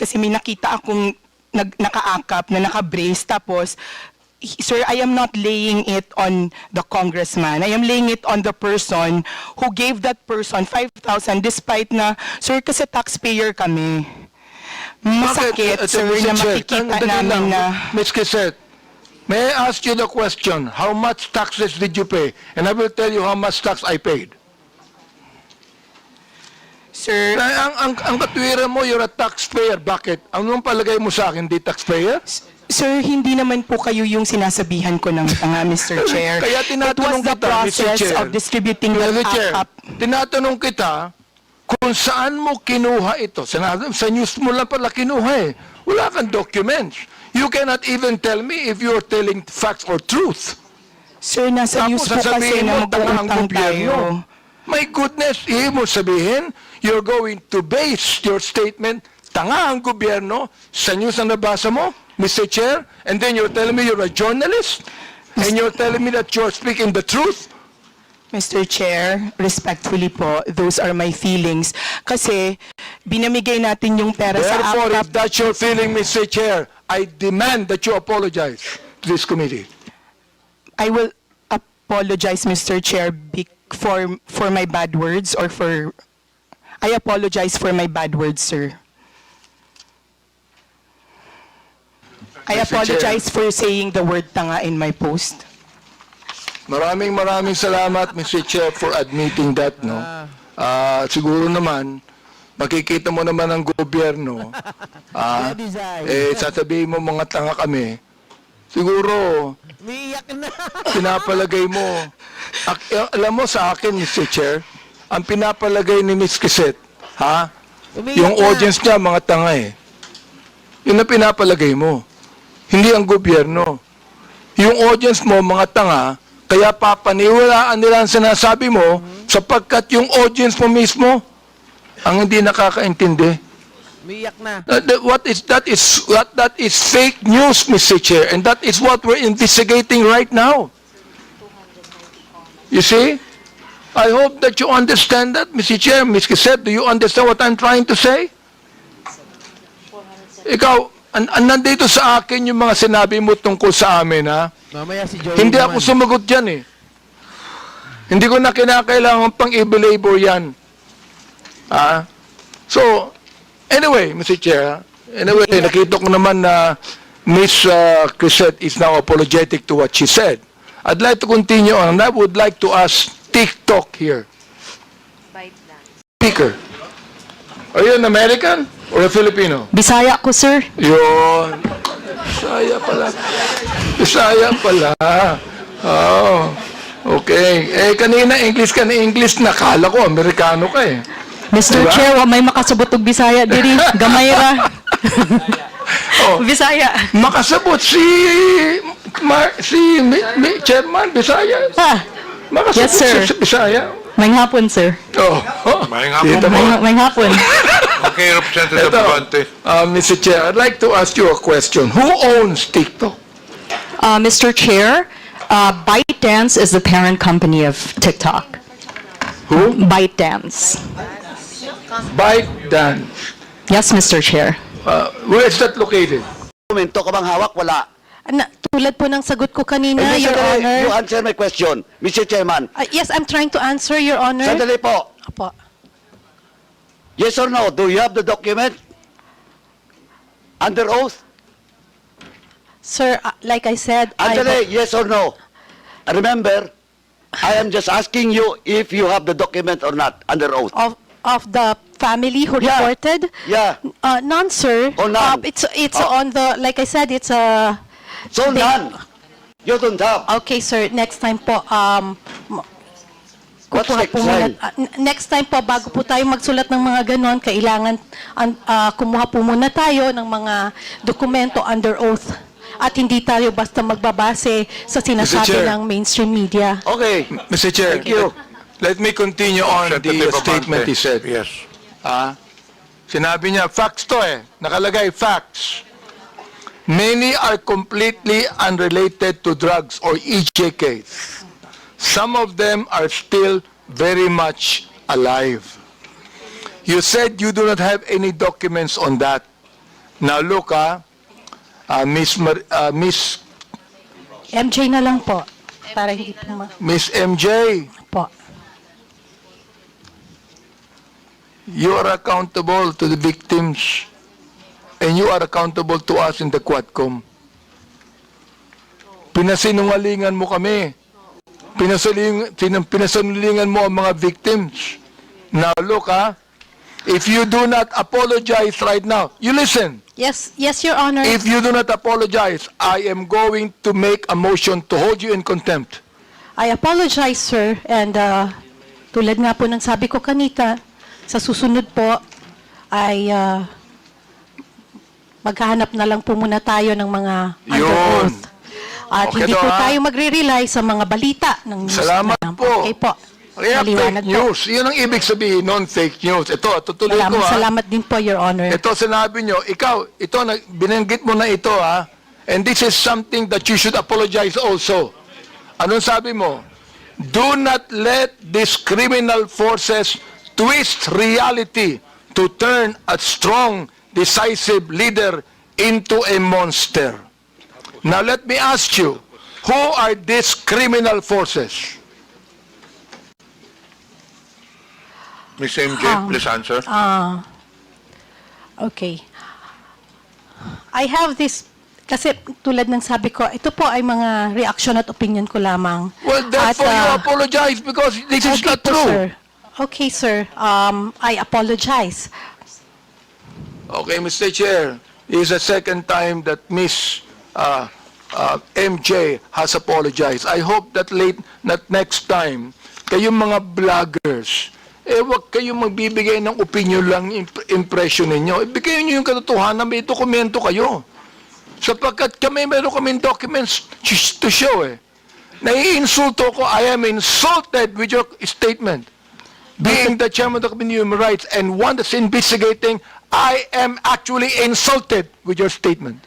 kasi may nakita akong nakaakap na nakabrace, tapos, sir, I am not laying it on the congressman. I am laying it on the person who gave that person 5,000 despite na, sir, kasi taxpayer kami. Masakit, sir, na makikita namin na... Ms. Quezet, may I ask you the question, how much taxes did you pay? And I will tell you how much tax I paid. Sir, Ang katwiran mo, you're a taxpayer. Bakit? Anong palagay mo sa akin, di taxpayer? sir, hindi naman po kayo yung sinasabihan ko ng tanga, Mr. Chair. Kaya tinatanong It was the kita, Mr. process Chair. of distributing Mr. that Chair, up. tinatanong kita kung saan mo kinuha ito. Sa news mo lang pala kinuha eh. Wala kang documents. You cannot even tell me if you're telling facts or truth. Sir, nasa news po kasi sasabihin na mo, tanga ang mag-uutang tayo. gobyerno. My goodness, ibig mo sabihin, you're going to base your statement, tanga ang gobyerno, sa news na nabasa mo, Mr. Chair, and then you're telling me you're a journalist, and you're telling me that you're speaking the truth? Mr. Chair, respectfully po, those are my feelings. Kasi binamigay natin yung pera sa Therefore, APRA. if that's your feeling, Mr. Chair, I demand that you apologize to this committee. I will apologize, Mr. Chair, for my bad words or for... I apologize for my bad words, sir. I Mr. apologize for saying the word tanga in my post. Maraming salamat, Mr. Chair, for admitting that, no? Siguro naman, makikita mo naman ang gobyerno, sasabihin mo mga tanga kami, siguro, pinapalagay mo, alam mo sa akin, Mr. Chair, ang pinapalagay ni Ms. Quezet, yung audience niya, mga tanga eh. Yun ang pinapalagay mo. Hindi ang gobyerno. Yung audience mo, mga tanga, kaya papaniwalaan nila ang sinasabi mo sapagkat yung audience mo mismo ang hindi nakakaintindi. Umiyak na. That is fake news, Mr. Chair, and that is what we're investigating right now. You see? I hope that you understand that, Mr. Chair. Ms. Quezet, do you understand what I'm trying to say? Ikaw, nandito sa akin yung mga sinabi mo tungkol sa amin, ha? Mamaya si Joey Hindi naman. ako sumagot dyan, eh. Hindi ko na kinakailangan pang i-belabor yan. So, anyway, Mr. Chair, anyway, nakita ko naman na Ms. Quezet is now apologetic to what she said. I'd like to continue on, and I would like to ask TikTok here. Speaker, are you an American or a Filipino? Bisaya ko, sir. Yun. Bisaya pala. Bisaya pala. Oh. Okay. Kanina English ka na English. Nakala ko, Amerikano ka eh. Mr. Diba? Chair, wa may makasabot og Bisaya diri. Gamay ra. Oh. Bisaya. Makasabot si Chairman Bisaya. Makasabot Yes, sir. si Bisaya. May hapon, sir. Oh. Maayong hapon Dito po. mo. May hapon. Okay, Representative Abante. Mr. Chair, I'd like to ask you a question. Who owns TikTok? Mr. Chair, ByteDance is the parent company of TikTok. Who? ByteDance. ByteDance. Yes, Mr. Chair. Where is that located? Dokumento ka bang hawak? Wala. Tulad po ng sagot ko kanina, Hindi, Your sandali. Honor. You answer my question, Mr. Chairman. Yes, I'm trying to answer, Your Honor. Sandali po. Apo. Yes or no? Do you have the document? Under oath? Sir, like I said, Sandali, yes or no? Remember, I am just asking you if you have the document or not, under oath. of the family who Yeah. reported? Yeah. None, sir. Oh, none. It's Oh. on the, like I said, it's a... So none. You don't have. Okay, sir. Next time po, What's kukuha next po muna- time? next time po, bago po tayo magsulat ng mga ganon, kailangan kumuha po muna tayo ng mga dokumento under oath. At hindi tayo basta magbabase sa sinasabi Chair. ng mainstream media. Okay. Mr. Chair, Thank you. let me continue on the Representative statement Abante. he said. Yes. Sinabi niya, facts to eh. Nakalagay, facts. Many are completely unrelated to drugs or EJKs. Some of them are still very much alive. You said you do not have any documents on that. Now look, Miss MJ na lang po. Para hindi po Miss MJ, po. you are accountable to the victims and you are accountable to us in the Quadcom. Pinasinungalingan mo kami. Pinasinungalingan mo ang mga victims. Now look, if you do not apologize right now, you listen. Yes, Your Honor. If you do not apologize, I am going to make a motion to hold you in contempt. I apologize, sir. And tulad nga po ng sabi ko kanita, sa susunod po ay maghahanap na lang po muna tayo ng mga under Yun. oath. At Okay hindi to, po ha? tayo magre-rely sa mga balita ng news. Salamat na. po. Okay po. Kaya Maliwanag fake news. Yun ang ibig sabihin, non-fake news. Ito, tutuloy ko Salamat din po, Your Honor. Ito sinabi nyo, ikaw, binanggit mo na ito and this is something that you should apologize also. Anong sabi mo? Do not let these criminal forces twist reality to turn a strong, decisive leader into a monster. Now let me ask you, who are these criminal forces? Miss MJ, please answer. Okay. I have this, kasi tulad ng sabi ko, ito po ay mga reaction at opinion ko lamang. Well, therefore you apologize because this is okay not po, true. Sir. Okay, sir. I apologize. Okay, Mr. Chair, this is the second time that Miss MJ has apologized. I hope that next time, kayong mga vloggers, wag kayong magbibigay ng opinion lang, impression ninyo. Ibigay nyo yung katotohanan, may dokumento kayo. Sapagkat meron kaming documents to show Naiinsulto ko, I am insulted with your statement. Being the chairman of the Committee on Human Rights and one that's investigating, I am actually insulted with your statement.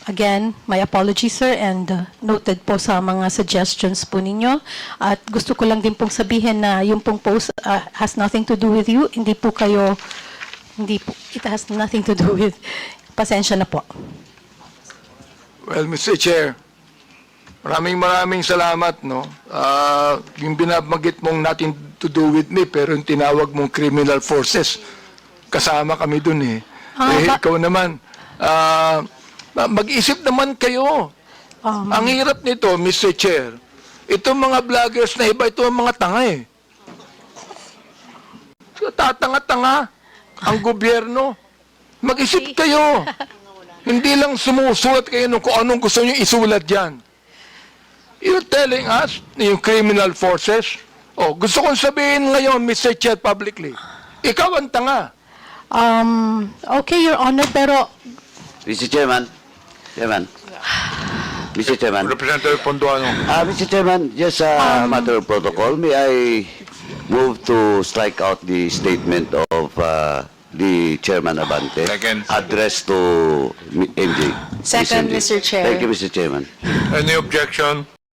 Again, my apology, sir, and noted po sa mga suggestions po ninyo. At gusto ko lang din pong sabihin na yung pong post has nothing to do with you. Hindi po, it has nothing to do with, pasensya na po. Well, Mr. Chair, maraming salamat, no? Yung binabanggit mong nothing to do with me, pero yung tinawag mong criminal forces, kasama kami dun ikaw naman, mag-isip naman kayo. Ang hirap nito, Mr. Chair, itong mga vloggers na iba, ito ang mga tanga Tatanga-tanga ang gobyerno. Mag-isip kayo. Hindi lang sumusulat kayo kung anong gusto nyo isulat dyan. You're telling us, yung criminal forces, gusto kong sabihin ngayon, Mr. Chair, publicly, ikaw ang tanga. Okay, Your Honor, pero Mr. Chairman. Mr. Chairman. Representative Ponduano. Mr. Chairman, just a matter of protocol. May I move to strike out the statement of the Chairman Abante Second. addressed to MJ? Second, Miss MJ. Mr. Chair. Thank you, Mr. Chairman. Any objection?